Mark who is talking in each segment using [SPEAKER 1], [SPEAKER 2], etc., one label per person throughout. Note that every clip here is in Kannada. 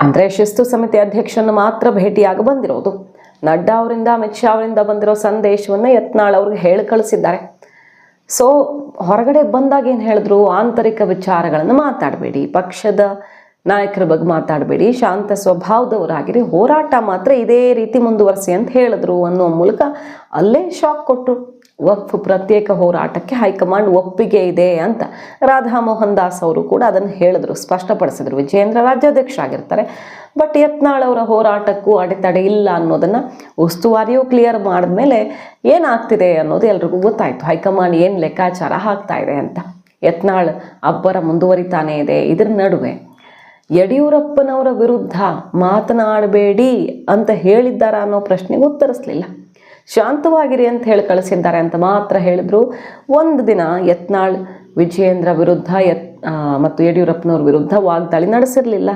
[SPEAKER 1] ಅಂದರೆ ಶಿಸ್ತು ಸಮಿತಿ ಅಧ್ಯಕ್ಷರನ್ನು ಮಾತ್ರ ಭೇಟಿಯಾಗಿ ಬಂದಿರೋದು. ನಡ್ಡಾ ಅವರಿಂದ, ಅಮಿತ್ ಶಾ ಅವರಿಂದ ಬಂದಿರೋ ಸಂದೇಶವನ್ನು ಯತ್ನಾಳ್ ಅವ್ರಿಗೆ ಹೇಳಿ ಕಳಿಸಿದ್ದಾರೆ. ಸೊ ಹೊರಗಡೆ ಬಂದಾಗ ಏನು ಹೇಳಿದ್ರು, ಆಂತರಿಕ ವಿಚಾರಗಳನ್ನು ಮಾತಾಡಬೇಡಿ, ಪಕ್ಷದ ನಾಯಕರ ಬಗ್ಗೆ ಮಾತಾಡಬೇಡಿ, ಶಾಂತ ಸ್ವಭಾವದವರಾಗಿರಿ, ಹೋರಾಟ ಮಾತ್ರ ಇದೇ ರೀತಿ ಮುಂದುವರಿಸಿ ಅಂತ ಹೇಳಿದ್ರು ಅನ್ನುವ ಮೂಲಕ ಅಲ್ಲೇ ಶಾಕ್ ಕೊಟ್ಟರು. ವಕ್ಫ್ ಪ್ರತ್ಯೇಕ ಹೋರಾಟಕ್ಕೆ ಹೈಕಮಾಂಡ್ ಒಪ್ಪಿಗೆ ಇದೆ ಅಂತ ರಾಧಾ ಮೋಹನ್ ದಾಸ್ ಅವರು ಕೂಡ ಅದನ್ನು ಹೇಳಿದ್ರು, ಸ್ಪಷ್ಟಪಡಿಸಿದ್ರು. ವಿಜಯೇಂದ್ರ ರಾಜ್ಯಾಧ್ಯಕ್ಷರಾಗಿರ್ತಾರೆ, ಬಟ್ ಯತ್ನಾಳ್ ಅವರ ಹೋರಾಟಕ್ಕೂ ಅಡೆತಡೆ ಇಲ್ಲ ಅನ್ನೋದನ್ನು ಉಸ್ತುವಾರಿಯೂ ಕ್ಲಿಯರ್ ಮಾಡಿದ್ಮೇಲೆ ಏನಾಗ್ತಿದೆ ಅನ್ನೋದು ಎಲ್ರಿಗೂ ಗೊತ್ತಾಯಿತು. ಹೈಕಮಾಂಡ್ ಏನು ಲೆಕ್ಕಾಚಾರ ಹಾಕ್ತಾ ಇದೆ ಅಂತ. ಯತ್ನಾಳ್ ಅಬ್ಬರ ಮುಂದುವರಿತಾನೇ ಇದೆ. ಇದರ ನಡುವೆ ಯಡಿಯೂರಪ್ಪನವರ ವಿರುದ್ಧ ಮಾತನಾಡಬೇಡಿ ಅಂತ ಹೇಳಿದ್ದಾರ ಅನ್ನೋ ಪ್ರಶ್ನೆಗೆ ಉತ್ತರಿಸಲಿಲ್ಲ. ಶಾಂತವಾಗಿರಿ ಅಂತ ಹೇಳಿ ಕಳಿಸಿದ್ದಾರೆ ಅಂತ ಮಾತ್ರ ಹೇಳಿದ್ರು. ಒಂದು ದಿನ ಯತ್ನಾಳ್ ವಿಜಯೇಂದ್ರ ವಿರುದ್ಧ ಮತ್ತು ಯಡಿಯೂರಪ್ಪನವ್ರ ವಿರುದ್ಧ ವಾಗ್ದಾಳಿ ನಡೆಸಿರಲಿಲ್ಲ,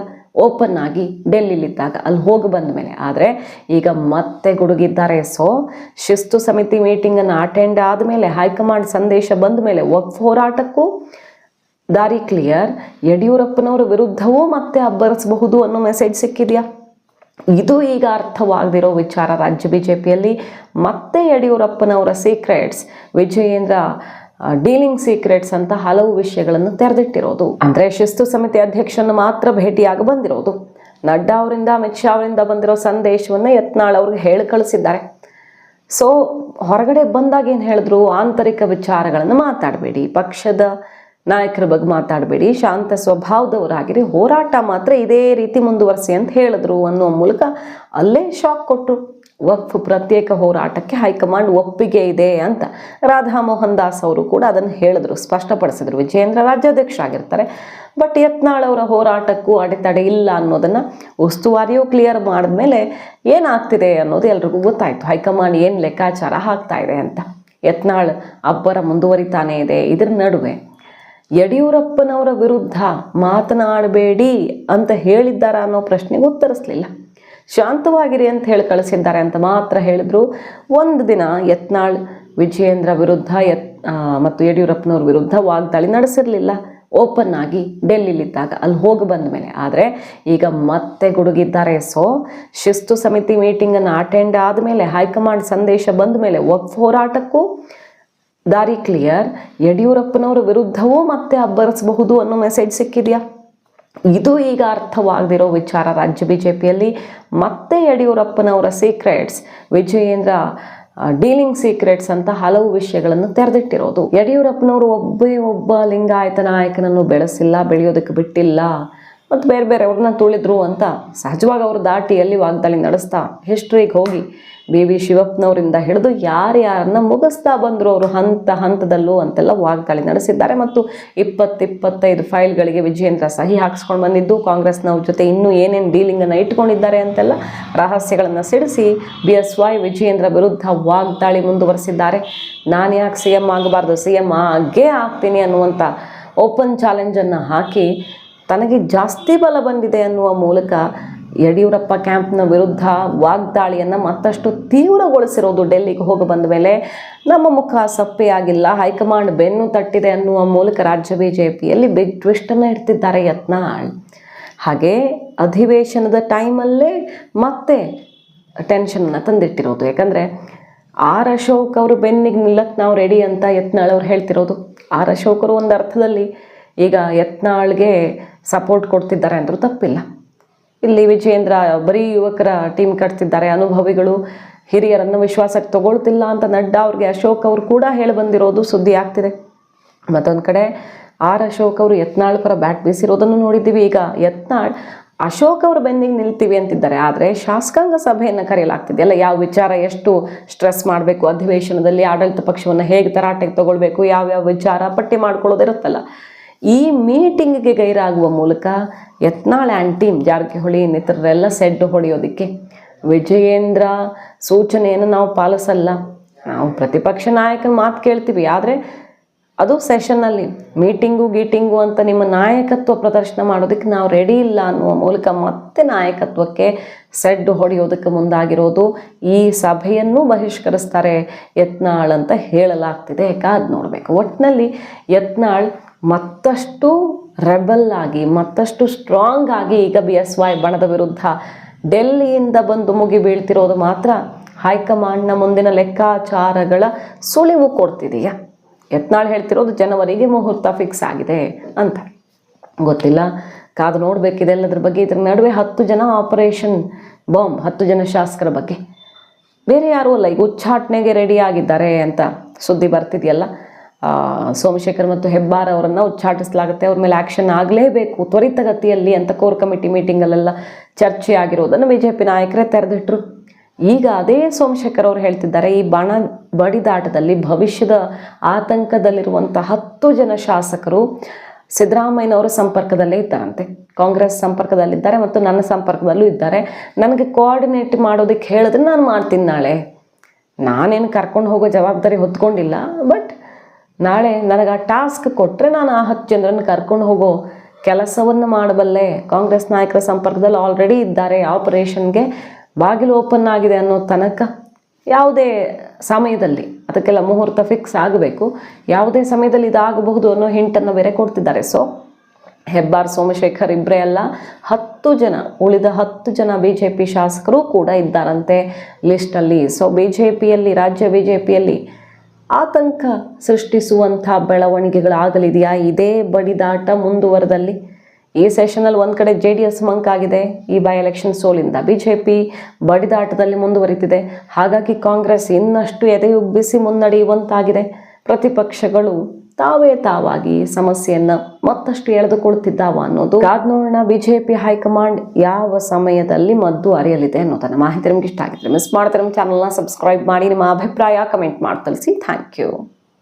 [SPEAKER 1] ಓಪನ್ ಆಗಿ ಡೆಲ್ಲಿಲಿದ್ದಾಗ, ಅಲ್ಲಿ ಹೋಗಿ ಬಂದ ಮೇಲೆ. ಆದರೆ ಈಗ ಮತ್ತೆ ಗುಡುಗಿದ್ದಾರೆ. ಸೊ ಶಿಸ್ತು ಸಮಿತಿ ಮೀಟಿಂಗನ್ನು ಅಟೆಂಡ್ ಆದಮೇಲೆ, ಹೈಕಮಾಂಡ್ ಸಂದೇಶ ಬಂದ ಮೇಲೆ ವಕ್ಫ್ ಹೋರಾಟಕ್ಕೂ ದಾರಿ ಕ್ಲಿಯರ್, ಯಡಿಯೂರಪ್ಪನವರ ವಿರುದ್ಧವೂ ಮತ್ತೆ ಅಬ್ಬರಿಸಬಹುದು ಅನ್ನೋ ಮೆಸೇಜ್ ಸಿಕ್ಕಿದೆಯಾ? ಇದು ಈಗ ಅರ್ಥವಾಗದಿರೋ ವಿಚಾರ. ರಾಜ್ಯ ಬಿಜೆಪಿಯಲ್ಲಿ ಮತ್ತೆ ಯಡಿಯೂರಪ್ಪನವರ ಸೀಕ್ರೆಟ್ಸ್, ವಿಜಯೇಂದ್ರ ಡೀಲಿಂಗ್ ಸೀಕ್ರೆಟ್ಸ್ ಅಂತ ಹಲವು ವಿಷಯಗಳನ್ನು ತೆರೆದಿಟ್ಟಿರೋದು. ಅಂದರೆ ಶಿಸ್ತು ಸಮಿತಿ ಅಧ್ಯಕ್ಷರನ್ನು ಮಾತ್ರ ಭೇಟಿಯಾಗಿ ಬಂದಿರೋದು. ನಡ್ಡಾ ಅವರಿಂದ, ಅಮಿತ್ ಶಾ ಅವರಿಂದ ಬಂದಿರೋ ಸಂದೇಶವನ್ನು ಯತ್ನಾಳ್ ಅವ್ರಿಗೆ ಹೇಳಿ ಕಳಿಸಿದ್ದಾರೆ. ಸೊ ಹೊರಗಡೆ ಬಂದಾಗ ಏನು ಹೇಳಿದ್ರು, ಆಂತರಿಕ ವಿಚಾರಗಳನ್ನು ಮಾತಾಡಬೇಡಿ, ಪಕ್ಷದ ನಾಯಕರ ಬಗ್ಗೆ ಮಾತಾಡಬೇಡಿ, ಶಾಂತ ಸ್ವಭಾವದವರಾಗಿರಿ, ಹೋರಾಟ ಮಾತ್ರ ಇದೇ ರೀತಿ ಮುಂದುವರಿಸಿ ಅಂತ ಹೇಳಿದ್ರು ಅನ್ನುವ ಮೂಲಕ ಅಲ್ಲೇ ಶಾಕ್ ಕೊಟ್ಟರು. ವಕ್ಫ್ ಪ್ರತ್ಯೇಕ ಹೋರಾಟಕ್ಕೆ ಹೈಕಮಾಂಡ್ ಒಪ್ಪಿಗೆ ಇದೆ ಅಂತ ರಾಧಾ ಮೋಹನ್ ದಾಸ್ ಅವರು ಕೂಡ ಅದನ್ನು ಹೇಳಿದ್ರು, ಸ್ಪಷ್ಟಪಡಿಸಿದ್ರು. ವಿಜಯೇಂದ್ರ ರಾಜ್ಯಾಧ್ಯಕ್ಷರಾಗಿರ್ತಾರೆ, ಬಟ್ ಯತ್ನಾಳ್ ಅವರ ಹೋರಾಟಕ್ಕೂ ಅಡೆತಡೆ ಇಲ್ಲ ಅನ್ನೋದನ್ನು ಉಸ್ತುವಾರಿಯೂ ಕ್ಲಿಯರ್ ಮಾಡಿದ್ಮೇಲೆ ಏನಾಗ್ತಿದೆ ಅನ್ನೋದು ಎಲ್ರಿಗೂ ಗೊತ್ತಾಯಿತು. ಹೈಕಮಾಂಡ್ ಏನು ಲೆಕ್ಕಾಚಾರ ಹಾಕ್ತಾ ಇದೆ ಅಂತ. ಯತ್ನಾಳ್ ಅಬ್ಬರ ಮುಂದುವರಿತಾನೇ ಇದೆ. ಇದರ ನಡುವೆ ಯಡಿಯೂರಪ್ಪನವರ ವಿರುದ್ಧ ಮಾತನಾಡಬೇಡಿ ಅಂತ ಹೇಳಿದ್ದಾರ ಅನ್ನೋ ಪ್ರಶ್ನೆಗೆ ಉತ್ತರಿಸಲಿಲ್ಲ. ಶಾಂತವಾಗಿರಿ ಅಂತ ಹೇಳಿ ಕಳಿಸಿದ್ದಾರೆ ಅಂತ ಮಾತ್ರ ಹೇಳಿದ್ರು. ಒಂದು ದಿನ ಯತ್ನಾಳ್ ವಿಜಯೇಂದ್ರ ವಿರುದ್ಧ ಮತ್ತು ಯಡಿಯೂರಪ್ಪನವ್ರ ವಿರುದ್ಧ ವಾಗ್ದಾಳಿ ನಡೆಸಿರಲಿಲ್ಲ, ಓಪನ್ ಆಗಿ ಡೆಲ್ಲಿಲಿದ್ದಾಗ, ಅಲ್ಲಿ ಹೋಗಿ ಬಂದ ಮೇಲೆ. ಆದರೆ ಈಗ ಮತ್ತೆ ಗುಡುಗಿದ್ದಾರೆ. ಸೊ ಶಿಸ್ತು ಸಮಿತಿ ಮೀಟಿಂಗನ್ನು ಅಟೆಂಡ್ ಆದಮೇಲೆ, ಹೈಕಮಾಂಡ್ ಸಂದೇಶ ಬಂದ ಮೇಲೆ ವಕ್ಫ್ ಹೋರಾಟಕ್ಕೂ ದಾರಿ ಕ್ಲಿಯರ್, ಯಡಿಯೂರಪ್ಪನವರ ವಿರುದ್ಧವೂ ಮತ್ತೆ ಅಬ್ಬರಿಸಬಹುದು ಅನ್ನೋ ಮೆಸೇಜ್ ಸಿಕ್ಕಿದೆಯಾ? ಇದು ಈಗ ಅರ್ಥವಾಗದಿರೋ ವಿಚಾರ. ರಾಜ್ಯ ಬಿಜೆಪಿಯಲ್ಲಿ ಮತ್ತೆ ಯಡಿಯೂರಪ್ಪನವರ ಸೀಕ್ರೆಟ್ಸ್, ವಿಜಯೇಂದ್ರ ಡೀಲಿಂಗ್ ಸೀಕ್ರೆಟ್ಸ್ ಅಂತ ಹಲವು ವಿಷಯಗಳನ್ನು ತೆರೆದಿಟ್ಟಿರೋದು. ಯಡಿಯೂರಪ್ಪನವರು ಒಬ್ಬ ಲಿಂಗಾಯತ ನಾಯಕನನ್ನು ಬೆಳೆಸಿಲ್ಲ, ಬೆಳೆಯೋದಕ್ಕೆ ಬಿಟ್ಟಿಲ್ಲ, ಮತ್ತು ಬೇರೆ ಬೇರೆಯವ್ರನ್ನ ತುಳಿದ್ರು ಅಂತ ಸಹಜವಾಗಿ ಅವರು ದಾಟಿಯಲ್ಲಿ ವಾಗ್ದಾಳಿ ನಡೆಸ್ತಾ ಹಿಸ್ಟ್ರಿಗೆ ಹೋಗಿ ಬಿ ಶಿವಪ್ಪನವರಿಂದ ಹಿಡಿದು ಯಾರ್ಯಾರನ್ನ ಮುಗಿಸ್ತಾ ಬಂದರು ಅವರು ಹಂತದಲ್ಲೂ ಅಂತೆಲ್ಲ ವಾಗ್ದಾಳಿ ನಡೆಸಿದ್ದಾರೆ. ಮತ್ತು 20-25 ಫೈಲ್ಗಳಿಗೆ ವಿಜಯೇಂದ್ರ ಸಹಿ ಹಾಕ್ಸ್ಕೊಂಡು ಬಂದಿದ್ದು, ಕಾಂಗ್ರೆಸ್ನವ್ರ ಜೊತೆ ಇನ್ನೂ ಏನೇನು ಡೀಲಿಂಗನ್ನು ಇಟ್ಕೊಂಡಿದ್ದಾರೆ ಅಂತೆಲ್ಲ ರಹಸ್ಯಗಳನ್ನು ಸಿಡಿಸಿ BSY ವಿಜಯೇಂದ್ರ ವಿರುದ್ಧ ವಾಗ್ದಾಳಿ ಮುಂದುವರೆಸಿದ್ದಾರೆ. ನಾನು ಯಾಕೆ CM ಆಗಬಾರ್ದು, CM ಆಗೇ ಆಗ್ತೀನಿ ಅನ್ನುವಂಥ ಓಪನ್ ಚಾಲೆಂಜನ್ನು ಹಾಕಿ ತನಗೆ ಜಾಸ್ತಿ ಬಲ ಬಂದಿದೆ ಅನ್ನುವ ಮೂಲಕ ಯಡಿಯೂರಪ್ಪ ಕ್ಯಾಂಪ್ನ ವಿರುದ್ಧ ವಾಗ್ದಾಳಿಯನ್ನು ಮತ್ತಷ್ಟು ತೀವ್ರಗೊಳಿಸಿರೋದು. ಡೆಲ್ಲಿಗೆ ಹೋಗಿ ಬಂದ ಮೇಲೆ ನಮ್ಮ ಮುಖ ಸಪ್ಪೆಯಾಗಿಲ್ಲ, ಹೈಕಮಾಂಡ್ ಬೆನ್ನು ತಟ್ಟಿದೆ ಅನ್ನುವ ಮೂಲಕ ರಾಜ್ಯ ಬಿಜೆಪಿಯಲ್ಲಿ ಬಿಗ್ ಟ್ವಿಸ್ಟನ್ನು ಇಡ್ತಿದ್ದಾರೆ ಯತ್ನಾಳ್. ಹಾಗೆ ಅಧಿವೇಶನದ ಟೈಮಲ್ಲೇ ಮತ್ತೆ ಟೆನ್ಷನನ್ನು ತಂದಿಟ್ಟಿರೋದು. ಯಾಕಂದರೆ ಆರ್ ಅಶೋಕ್ ಅವರು ಬೆನ್ನಿಗೆ ನಿಲ್ಲಕ್ಕೆ ನಾವು ರೆಡಿ ಅಂತ ಯತ್ನಾಳ್ ಅವ್ರು ಹೇಳ್ತಿರೋದು. ಆರ್ ಅಶೋಕರು ಒಂದು ಅರ್ಥದಲ್ಲಿ ಈಗ ಯತ್ನಾಳ್ಗೆ ಸಪೋರ್ಟ್ ಕೊಡ್ತಿದ್ದಾರೆ ಅಂದರೂ ತಪ್ಪಿಲ್ಲ. ಇಲ್ಲಿ ವಿಜಯೇಂದ್ರ ಬರೀ ಯುವಕರ ಟೀಮ್ ಕಟ್ತಿದ್ದಾರೆ, ಅನುಭವಿಗಳು ಹಿರಿಯರನ್ನು ವಿಶ್ವಾಸಕ್ಕೆ ತಗೊಳ್ತಿಲ್ಲ ಅಂತ ನಡ್ಡಾ ಅವ್ರಿಗೆ ಅಶೋಕ್ ಅವರು ಕೂಡ ಹೇಳಿ ಬಂದಿರೋದು ಸುದ್ದಿ ಆಗ್ತಿದೆ. ಮತ್ತೊಂದು ಕಡೆ ಆರ್ ಅಶೋಕ್ ಅವರು ಯತ್ನಾಳ್ ಪರ ಬ್ಯಾಟ್ ಬೀಸಿರೋದನ್ನು ನೋಡಿದ್ದೀವಿ. ಈಗ ಯತ್ನಾಳ್ ಅಶೋಕ್ ಅವರು ಬೆನ್ನಿಗೆ ನಿಲ್ತೀವಿ ಅಂತಿದ್ದಾರೆ. ಆದರೆ ಶಾಸಕಾಂಗ ಸಭೆಯನ್ನು ಕರೆಯಲಾಗ್ತಿದೆಯಲ್ಲ, ಯಾವ ವಿಚಾರ ಎಷ್ಟು ಸ್ಟ್ರೆಸ್ ಮಾಡಬೇಕು, ಅಧಿವೇಶನದಲ್ಲಿ ಆಡಳಿತ ಪಕ್ಷವನ್ನು ಹೇಗೆ ತರಾಟೆಗೆ ತಗೊಳ್ಬೇಕು, ಯಾವ್ಯಾವ ವಿಚಾರ ಪಟ್ಟಿ ಮಾಡ್ಕೊಳ್ಳೋದಿರುತ್ತಲ್ಲ, ಈ ಮೀಟಿಂಗ್ಗೆ ಗೈರಾಗುವ ಮೂಲಕ ಯತ್ನಾಳ್ ಆ್ಯಂಡ್ ಟೀಮ್ ಜಾರಕಿಹೊಳಿ ಇನ್ನಿತರರೆಲ್ಲ ಸೆಡ್ಡು ಹೊಡೆಯೋದಕ್ಕೆ ವಿಜಯೇಂದ್ರ ಸೂಚನೆಯನ್ನು ನಾವು ಪಾಲಿಸಲ್ಲ, ನಾವು ಪ್ರತಿಪಕ್ಷ ನಾಯಕನ ಮಾತು ಕೇಳ್ತೀವಿ, ಆದರೆ ಅದು ಸೆಷನ್ನಲ್ಲಿ ಮೀಟಿಂಗು ಅಂತ ನಿಮ್ಮ ನಾಯಕತ್ವ ಪ್ರದರ್ಶನ ಮಾಡೋದಕ್ಕೆ ನಾವು ರೆಡಿ ಇಲ್ಲ ಅನ್ನುವ ಮೂಲಕ ಮತ್ತೆ ನಾಯಕತ್ವಕ್ಕೆ ಸೆಡ್ಡು ಹೊಡೆಯೋದಕ್ಕೆ ಮುಂದಾಗಿರೋದು. ಈ ಸಭೆಯನ್ನು ಬಹಿಷ್ಕರಿಸ್ತಾರೆ ಯತ್ನಾಳ್ ಅಂತ ಹೇಳಲಾಗ್ತಿದೆ. ಕಾದು ನೋಡಬೇಕು. ಒಟ್ಟಿನಲ್ಲಿ ಯತ್ನಾಳ್ ಮತ್ತಷ್ಟು ರೆಬಲ್ ಆಗಿ ಮತ್ತಷ್ಟು ಸ್ಟ್ರಾಂಗ್ ಆಗಿ ಈಗ BSY ಬಣದ ವಿರುದ್ಧ ಡೆಲ್ಲಿಯಿಂದ ಬಂದು ಮುಗಿ ಬೀಳ್ತಿರೋದು ಮಾತ್ರ ಹೈಕಮಾಂಡ್ನ ಮುಂದಿನ ಲೆಕ್ಕಾಚಾರಗಳ ಸುಳಿವು ಕೊಡ್ತಿದೆಯಾ? ಯತ್ನಾಳ್ ಹೇಳ್ತಿರೋದು ಜನವರಿಗೆ ಮುಹೂರ್ತ ಫಿಕ್ಸ್ ಆಗಿದೆ ಅಂತ. ಗೊತ್ತಿಲ್ಲ, ಕಾದು ನೋಡಬೇಕಿದೆ ಎಲ್ಲದ್ರ ಬಗ್ಗೆ. ಇದ್ರ ನಡುವೆ 10 ಜನ ಆಪರೇಷನ್ ಬಾಂಬ್, 10 ಜನ ಶಾಸಕರ ಬಗ್ಗೆ ಬೇರೆ ಯಾರೂ ಅಲ್ಲ, ಈಗ ಉಚ್ಚಾಟನೆಗೆ ರೆಡಿ ಆಗಿದ್ದಾರೆ ಅಂತ ಸುದ್ದಿ ಬರ್ತಿದೆಯಲ್ಲ. ಸೋಮಶೇಖರ್ ಮತ್ತು ಹೆಬ್ಬಾರ್ ಅವರನ್ನು ಉಚ್ಚಾಟಿಸಲಾಗುತ್ತೆ, ಅವ್ರ ಮೇಲೆ ಆ್ಯಕ್ಷನ್ ಆಗಲೇಬೇಕು ತ್ವರಿತಗತಿಯಲ್ಲಿ ಅಂತ ಕೋರ್ ಕಮಿಟಿ ಮೀಟಿಂಗಲ್ಲೆಲ್ಲ ಚರ್ಚೆ ಆಗಿರೋದನ್ನು BJP ನಾಯಕರೇ ತೆರೆದಿಟ್ರು. ಈಗ ಅದೇ ಸೋಮಶೇಖರ್ ಅವರು ಹೇಳ್ತಿದ್ದಾರೆ, ಈ ಬಡಿದಾಟದಲ್ಲಿ ಭವಿಷ್ಯದ ಆತಂಕದಲ್ಲಿರುವಂಥ 10 ಜನ ಶಾಸಕರು ಸಿದ್ದರಾಮಯ್ಯನವರ ಸಂಪರ್ಕದಲ್ಲೇ ಇದ್ದಾರಂತೆ, ಕಾಂಗ್ರೆಸ್ ಸಂಪರ್ಕದಲ್ಲಿದ್ದಾರೆ ಮತ್ತು ನನ್ನ ಸಂಪರ್ಕದಲ್ಲೂ ಇದ್ದಾರೆ. ನನಗೆ ಕೋಆರ್ಡಿನೇಟ್ ಮಾಡೋದಕ್ಕೆ ಹೇಳಿದ್ರೆ ನಾನು ಮಾಡ್ತೀನಿ. ನಾನೇನು ಕರ್ಕೊಂಡು ಹೋಗೋ ಜವಾಬ್ದಾರಿ ಹೊತ್ಕೊಂಡಿಲ್ಲ, ಬಟ್ ನಾಳೆ ನನಗೆ ಆ ಟಾಸ್ಕ್ ಕೊಟ್ಟರೆ ನಾನು ಆ 10 ಜನರನ್ನು ಕರ್ಕೊಂಡು ಹೋಗೋ ಕೆಲಸವನ್ನು ಮಾಡಬಲ್ಲೆ. ಕಾಂಗ್ರೆಸ್ ನಾಯಕರ ಸಂಪರ್ಕದಲ್ಲಿ ಆಲ್ರೆಡಿ ಇದ್ದಾರೆ, ಆಪರೇಷನ್ಗೆ ಬಾಗಿಲು ಓಪನ್ ಆಗಿದೆ ಅನ್ನೋ ತನಕ ಯಾವುದೇ ಸಮಯದಲ್ಲಿ ಅದಕ್ಕೆಲ್ಲ ಮುಹೂರ್ತ ಫಿಕ್ಸ್ ಆಗಬೇಕು, ಯಾವುದೇ ಸಮಯದಲ್ಲಿ ಇದಾಗಬಹುದು ಅನ್ನೋ ಹಿಂಟನ್ನು ಬೇರೆ ಕೊಡ್ತಿದ್ದಾರೆ. ಸೊ ಹೆಬ್ಬಾರ್ ಸೋಮಶೇಖರ್ ಇಬ್ಬರೇ ಅಲ್ಲ, 10 ಜನ, ಉಳಿದ 10 ಜನ BJP ಶಾಸಕರು ಕೂಡ ಇದ್ದಾರಂತೆ ಲಿಸ್ಟಲ್ಲಿ. ಸೊ BJPಯಲ್ಲಿ, ರಾಜ್ಯ BJPಯಲ್ಲಿ ಆತಂಕ ಸೃಷ್ಟಿಸುವಂಥ ಬೆಳವಣಿಗೆಗಳಾಗಲಿದೆಯಾ ಇದೇ ಬಡಿದಾಟ ಮುಂದುವರೆದಲ್ಲಿ? ಈ ಸೆಷನಲ್ಲಿ ಒಂದು ಕಡೆ JDS ಮಂಕಾಗಿದೆ ಈ ಬೈ ಎಲೆಕ್ಷನ್ ಸೋಲಿಂದ, BJP ಬಡಿದಾಟದಲ್ಲಿ ಮುಂದುವರಿತಿದೆ. ಹಾಗಾಗಿ ಕಾಂಗ್ರೆಸ್ ಇನ್ನಷ್ಟು ಎದೆಯುಬ್ಬಿಸಿ ಮುನ್ನಡೆಯುವಂತಾಗಿದೆ. ಪ್ರತಿಪಕ್ಷಗಳು ತಾವಾಗಿ ಸಮಸ್ಯೆಯನ್ನು ಮತ್ತಷ್ಟು ಎಳೆದುಕೊಳ್ತಿದ್ದಾವ ಅನ್ನೋದು ಕಾದ್ ನೋಡೋಣ. BJP ಹೈಕಮಾಂಡ್ ಯಾವ ಸಮಯದಲ್ಲಿ ಮದ್ದು ಅರಿಯಲಿದೆ ಅನ್ನೋದನ್ನು. ಮಾಹಿತಿ ನಿಮ್ಗೆ ಇಷ್ಟ ಆಗಿದ್ರೆ ಮಿಸ್ ಮಾಡ್ತಾರೆ ನಮ್ಮ ಚಾನಲ್ನ ಸಬ್ಸ್ಕ್ರೈಬ್ ಮಾಡಿ, ನಿಮ್ಮ ಅಭಿಪ್ರಾಯ ಕಮೆಂಟ್ ಮಾಡಿ ತಿಳಿಸಿ. Thank you.